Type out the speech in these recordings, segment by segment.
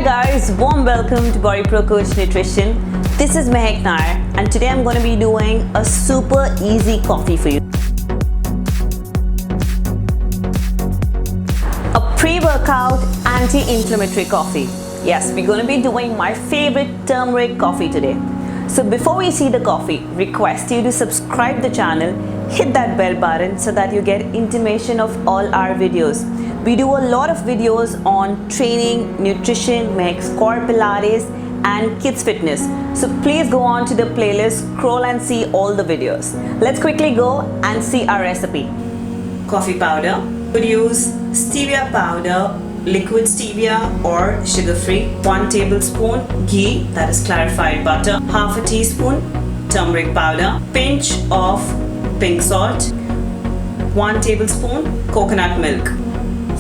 guys, warm welcome to BodyProCoach Nutrition. This is Maahek and today I'm going to be doing a super easy coffee for you. A pre-workout anti-inflammatory coffee. Yes, we're going to be doing my favorite turmeric coffee today. So before we see the coffee, request you to subscribe the channel, hit that bell button so that you get intimation of all our videos. We do a lot of videos on training, nutrition, mix, core Pilates and kids fitness. So please go on to the playlist, scroll and see all the videos. Let's quickly go and see our recipe. Coffee powder. Could use stevia powder, liquid stevia or sugar-free. 1 tablespoon ghee, that is clarified butter. Half a teaspoon turmeric powder. Pinch of pink salt. 1 tablespoon coconut milk.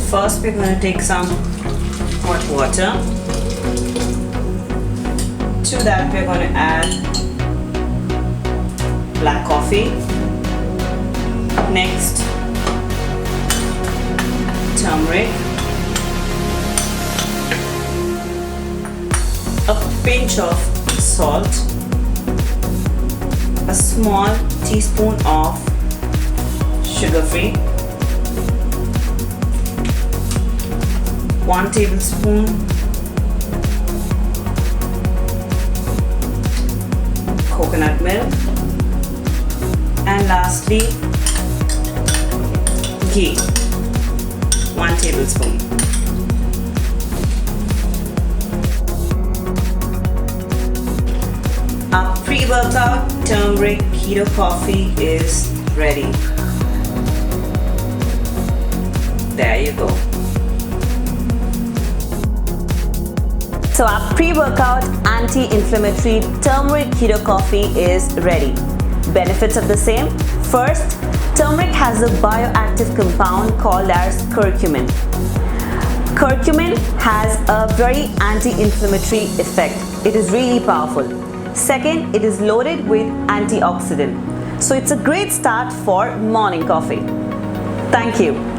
First we're going to take some hot water. To that we're going to add black coffee. Next, turmeric. A pinch of salt. A small teaspoon of sugar-free. 1 tablespoon coconut milk, and lastly ghee, 1 tablespoon. Our pre-workout turmeric keto coffee is ready. There you go. So our pre-workout anti-inflammatory turmeric keto coffee is ready. Benefits of the same. First, turmeric has a bioactive compound called as curcumin. Curcumin has a very anti-inflammatory effect. It is really powerful. Second, it is loaded with antioxidant. So it's a great start for morning coffee. Thank you.